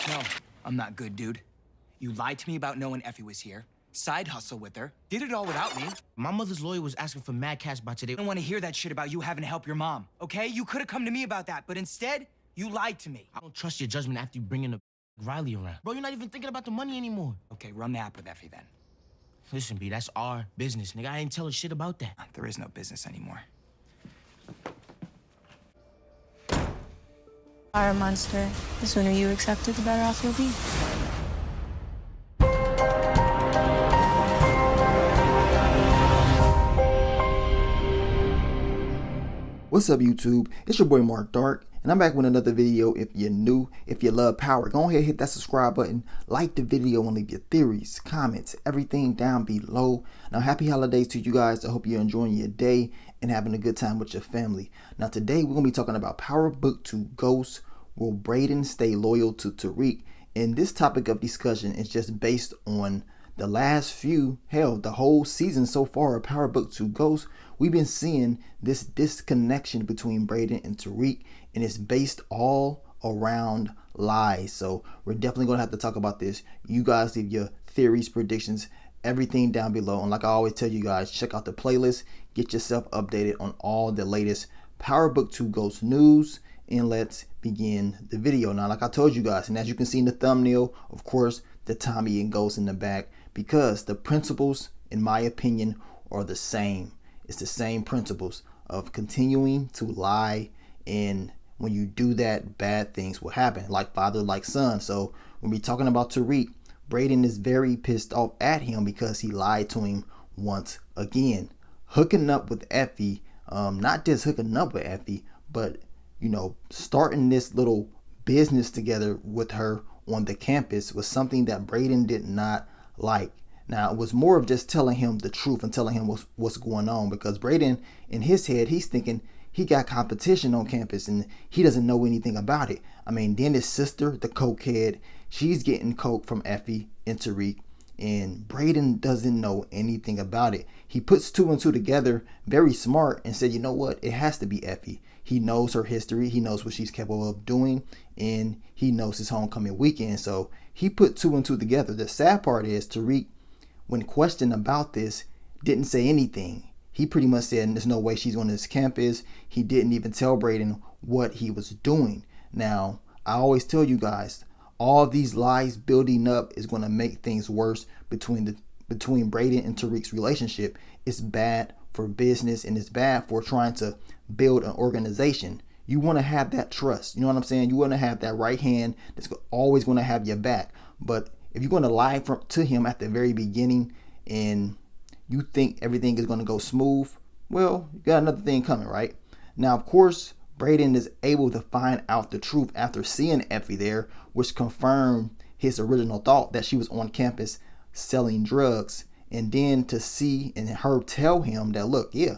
No, I'm not good, dude. You lied to me about knowing Effie was here, side hustle with her, did it all without me. My mother's lawyer was asking for mad cash by today. I don't want to hear that shit about you having to help your mom, okay? You could have come to me about that, but instead, you lied to me. I don't trust your judgment after you bringing the Riley around. Bro, you're not even thinking about the money anymore. Okay, run the app with Effie then. Listen, B, that's our business, nigga. I ain't telling shit about that. There is no business anymore. Fire monster. The sooner you accept it, the better off you'll be. What's up, YouTube? It's your boy Mark Dark, and I'm back with another video. If you're new, if you love power, go ahead, hit that subscribe button, like the video, and leave your theories, comments, everything down below. Now, happy holidays to you guys. I hope you're enjoying your day and having a good time with your family. Now, today we're gonna be talking about Power Book 2 Ghost. Will Brayden stay loyal to Tariq? And this topic of discussion is just based on the last few, hell, the whole season so far of Power Book 2 Ghost. We've been seeing this disconnection between Brayden and Tariq, and it's based all around lies. So we're definitely gonna have to talk about this. You guys leave your theories, predictions, everything down below. And like I always tell you guys, check out the playlist, get yourself updated on all the latest Power Book 2 Ghost news, and let's begin the video. Now, like I told you guys, and as you can see in the thumbnail, of course, the Tommy and Ghost in the back, because the principles, in my opinion, are the same. It's the same principles of continuing to lie, and when you do that, bad things will happen, like father, like son. So when we're talking about Tariq, Brayden is very pissed off at him because he lied to him once again. Hooking up with Effie, not just hooking up with Effie, but starting this little business together with her on the campus was something that Brayden did not like. Now, it was more of just telling him the truth and telling him what's going on, because Brayden, in his head, he's thinking he got competition on campus and he doesn't know anything about it. I mean, then his sister, the cokehead, she's getting coke from Effie and Tariq, and Brayden doesn't know anything about it. He puts two and two together, very smart, and said, you know what, it has to be Effie. He knows her history, he knows what she's capable of doing, and he knows his homecoming weekend. So he put two and two together. The sad part is Tariq, when questioned about this, didn't say anything. He pretty much said there's no way she's on this campus. He didn't even tell Brayden what he was doing. Now, I always tell you guys, all these lies building up is going to make things worse between Brayden and Tariq's relationship. It's bad for business, and it's bad for trying to build an organization. You want to have that trust. You know what I'm saying? You want to have that right hand that's always going to have your back. But if you're going to lie to him at the very beginning and you think everything is going to go smooth, well, you got another thing coming, right? Now, of course, Brayden is able to find out the truth after seeing Effie there, which confirmed his original thought that she was on campus selling drugs. And then to see and her tell him that, look, yeah,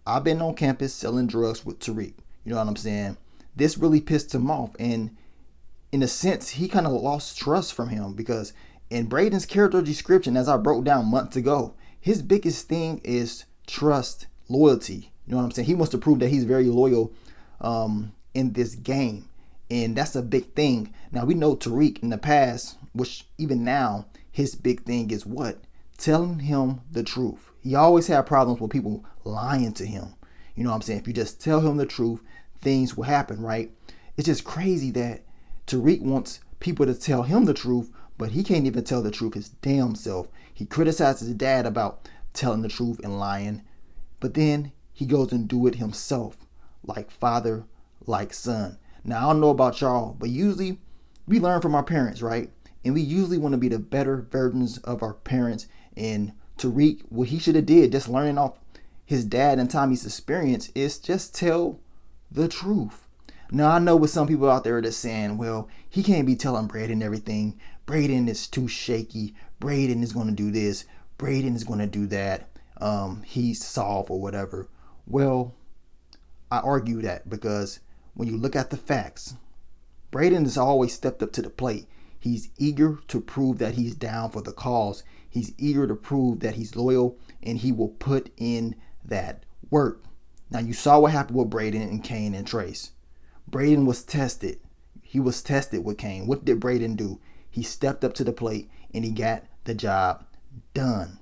I've been on campus selling drugs with Tariq. You know what I'm saying? This really pissed him off. And in a sense, he kind of lost trust from him, because in Brayden's character description, as I broke down months ago, his biggest thing is trust, loyalty. You know what I'm saying? He wants to prove that he's very loyal in this game. And that's a big thing. Now, we know Tariq in the past, which even now, his big thing is what? Telling him the truth. He always had problems with people lying to him. You know what I'm saying? If you just tell him the truth, things will happen, right? It's just crazy that Tariq wants people to tell him the truth, but he can't even tell the truth his damn self. He criticizes his dad about telling the truth and lying, but then he goes and do it himself, like father, like son. Now, I don't know about y'all, but usually we learn from our parents, right? And we usually want to be the better versions of our parents. And Tariq, what he should have did, just learning off his dad and Tommy's experience, is just tell the truth. Now, I know with some people out there that's saying, well, he can't be telling Brayden everything. Brayden is too shaky. Brayden is going to do this. Brayden is going to do that. He's soft or whatever. Well, I argue that, because when you look at the facts, Brayden has always stepped up to the plate. He's eager to prove that he's down for the cause. He's eager to prove that he's loyal, and he will put in that work. Now, you saw what happened with Brayden and Kane and Trace. Brayden was tested. he was tested with Kane. What did Brayden do? He stepped up to the plate and he got the job done.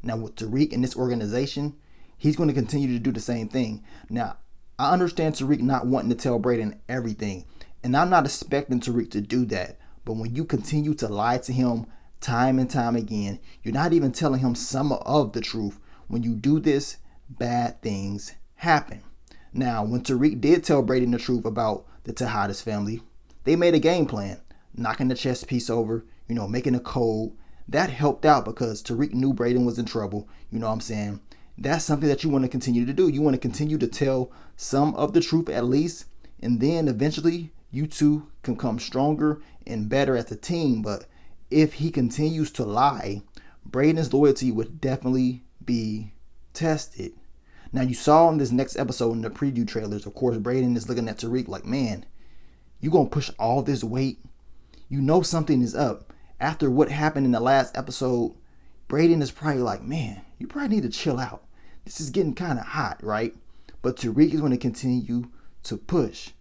Now with Tariq in this organization, he's going to continue to do the same thing. Now, I understand Tariq not wanting to tell Brayden everything, and I'm not expecting Tariq to do that. But when you continue to lie to him time and time again, you're not even telling him some of the truth. When you do this, bad things happen. Now, when Tariq did tell Brayden the truth about the Tejadas family, they made a game plan, knocking the chess piece over, making a code. That helped out because Tariq knew Brayden was in trouble. You know what I'm saying? That's something that you want to continue to do. You want to continue to tell some of the truth at least, and then eventually you two can come stronger and better as a team. But if he continues to lie, Brayden's loyalty would definitely be tested. Now, you saw in this next episode in the preview trailers, of course, Brayden is looking at Tariq like, man, you gonna push all this weight? You know something is up. After what happened in the last episode, Brayden is probably like, man, you probably need to chill out. This is getting kind of hot, right? But Tariq is going to continue to push.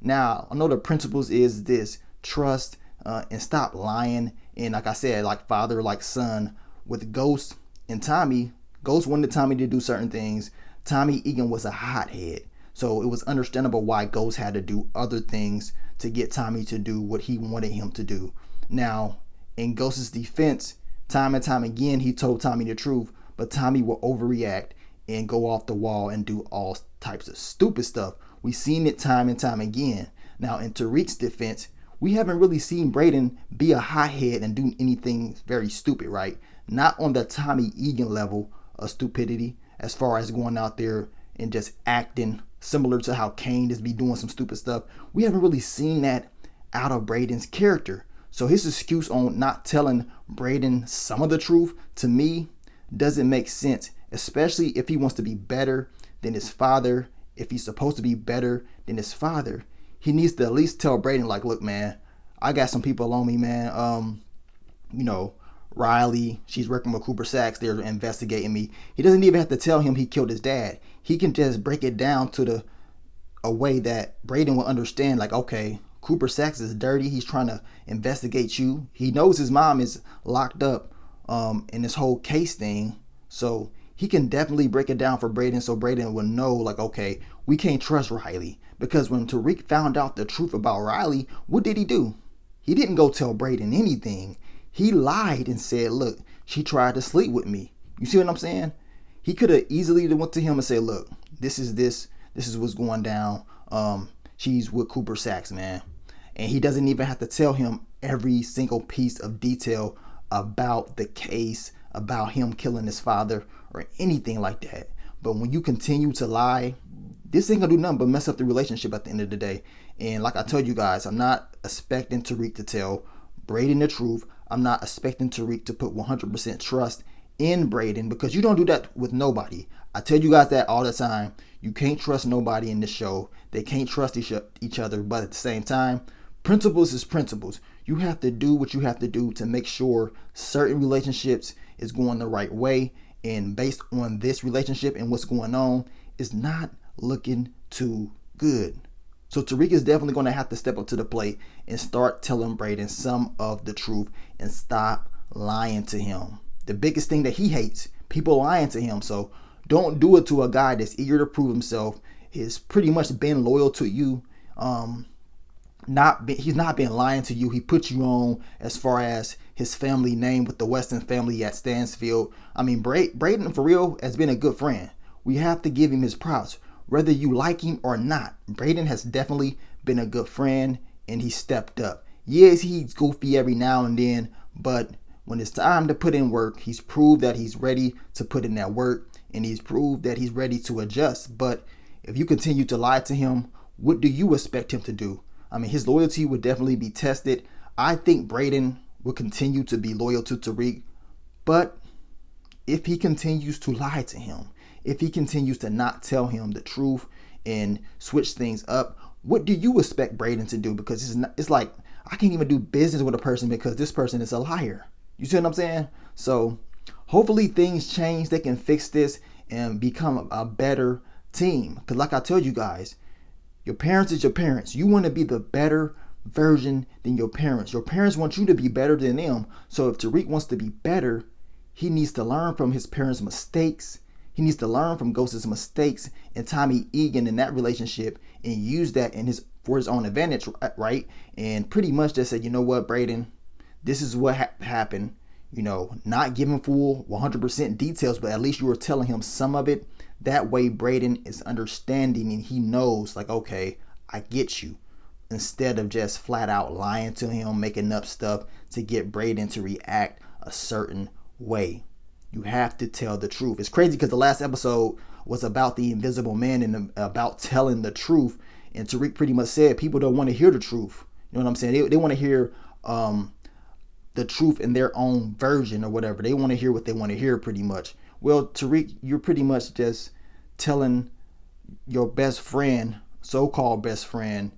Now, I know the principles is this: trust and stop lying. And like I said, like father, like son. With Ghost and Tommy, Ghost wanted Tommy to do certain things. Tommy Egan was a hothead. So it was understandable why Ghost had to do other things to get Tommy to do what he wanted him to do. Now, in Ghost's defense, time and time again, he told Tommy the truth, but Tommy will overreact and go off the wall and do all types of stupid stuff. We've seen it time and time again. Now, in Tariq's defense, we haven't really seen Brayden be a hothead and do anything very stupid, right? Not on the Tommy Egan level of stupidity, as far as going out there and just acting similar to how Kane just be doing some stupid stuff. We haven't really seen that out of Brayden's character. So his excuse on not telling Brayden some of the truth, to me, doesn't make sense, especially if he wants to be better than his father. If he's supposed to be better than his father, he needs to at least tell Brayden, like, look, man, I got some people on me, man. Riley, she's working with Cooper Sacks. They're investigating me. He doesn't even have to tell him he killed his dad. He can just break it down to a way that Brayden will understand, like, okay, Cooper Sacks is dirty. He's trying to investigate you. He knows his mom is locked up in this whole case thing. So he can definitely break it down for Brayden, so Brayden will know, like, okay, we can't trust Riley. Because when Tariq found out the truth about Riley, what did he do? He didn't go tell Brayden anything. He lied and said, look, she tried to sleep with me. You see what I'm saying? He could have easily went to him and said, look, this is what's going down. She's with Cooper Sacks, man. And he doesn't even have to tell him every single piece of detail about the case, about him killing his father or anything like that. But when you continue to lie, this ain't gonna do nothing but mess up the relationship at the end of the day. And like I told you guys, I'm not expecting Tariq to tell Brayden the truth. I'm not expecting Tariq to put 100% trust in Brayden, because you don't do that with nobody. I tell you guys that all the time. You can't trust nobody in this show. They can't trust each other. But at the same time, principles is principles. You have to do what you have to do to make sure certain relationships is going the right way. And based on this relationship and what's going on, it's not looking too good. So Tariq is definitely going to have to step up to the plate and start telling Brayden some of the truth and stop lying to him. The biggest thing that he hates, people lying to him. So don't do it to a guy that's eager to prove himself. He's pretty much been loyal to you. He's not been lying to you. He put you on as far as his family name with the Weston family at Stansfield. I mean, Brayden, for real, has been a good friend. We have to give him his props. Whether you like him or not, Brayden has definitely been a good friend, and he stepped up. Yes, he's goofy every now and then, but when it's time to put in work, he's proved that he's ready to put in that work, and he's proved that he's ready to adjust. But if you continue to lie to him, what do you expect him to do? I mean, his loyalty would definitely be tested. I think Brayden will continue to be loyal to Tariq, but if he continues to lie to him, if he continues to not tell him the truth and switch things up, what do you expect Brayden to do? Because it's like, I can't even do business with a person because this person is a liar. You see what I'm saying? So hopefully things change. They can fix this and become a better team. Because like I told you guys, your parents is your parents. You want to be the better version than your parents. Your parents want you to be better than them. So if Tariq wants to be better, he needs to learn from his parents' mistakes. He needs to learn from Ghost's mistakes and Tommy Egan in that relationship and use that for his own advantage, right? And pretty much just say, you know what, Brayden, this is what happened. You know, not giving full 100% details, but at least you were telling him some of it. That way Brayden is understanding and he knows, like, okay, I get you. Instead of just flat out lying to him, making up stuff to get Brayden to react a certain way. You have to tell the truth. It's crazy because the last episode was about the Invisible Man and about telling the truth. And Tariq pretty much said people don't want to hear the truth. You know what I'm saying? They want to hear the truth in their own version or whatever. They want to hear what they want to hear pretty much. Well, Tariq, you're pretty much just telling your best friend, so-called best friend,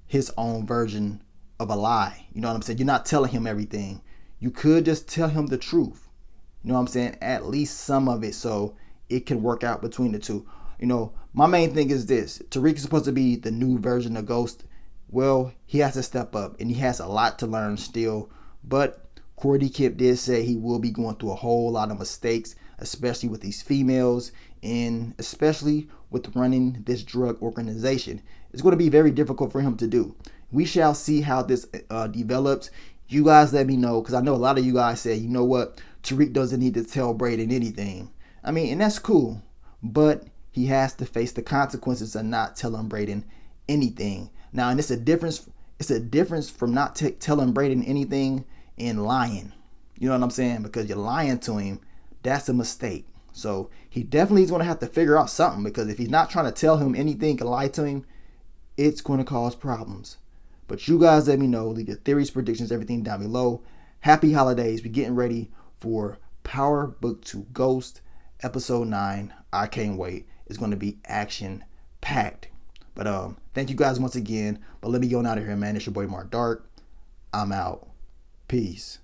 his own version of a lie. You know what I'm saying? You're not telling him everything. You could just tell him the truth. You know what I'm saying? At least some of it so it can work out between the two. You know, my main thing is this. Tariq is supposed to be the new version of Ghost. Well, he has to step up and he has a lot to learn still. But Cordy Kip did say he will be going through a whole lot of mistakes, especially with these females and especially with running this drug organization. It's going to be very difficult for him to do. We shall see how this develops. You guys let me know, because I know a lot of you guys say, you know what, Tariq doesn't need to tell Brayden anything. I mean, and that's cool, but he has to face the consequences of not telling Brayden anything. Now, and it's a difference. It's a difference from not telling Brayden anything and lying. You know what I'm saying? Because you're lying to him. That's a mistake. So he definitely is going to have to figure out something, because if he's not trying to tell him anything and lie to him, it's going to cause problems. But you guys let me know. Leave your theories, predictions, everything down below. Happy holidays. We're getting ready for Power Book 2 Ghost Episode 9. I can't wait. It's going to be action packed. But thank you guys once again. But let me go on out of here, man. It's your boy Mark Dark. I'm out. Peace.